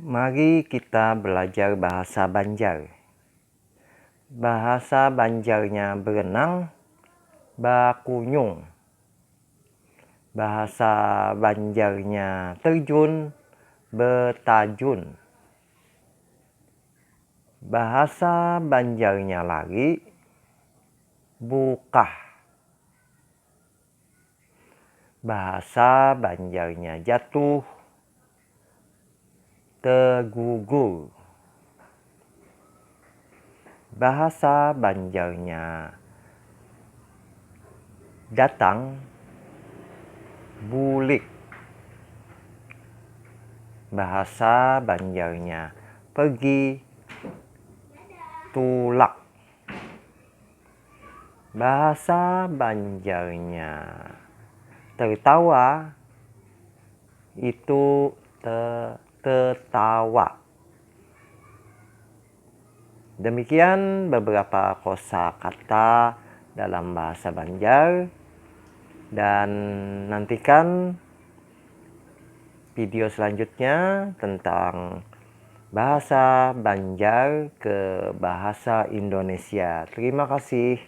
Mari kita belajar bahasa Banjar. Bahasa Banjarnya berenang, bakunyung. Bahasa Banjarnya terjun, betajun. Bahasa Banjarnya lari, bukah. Bahasa Banjarnya jatuh, tegugur. Bahasa Banjarnya datang, bulik. Bahasa Banjarnya pergi, tulak. Bahasa Banjarnya tertawa, itu tertawa. Demikian beberapa kosakata dalam bahasa Banjar, dan nantikan video selanjutnya tentang bahasa Banjar ke bahasa Indonesia. Terima kasih.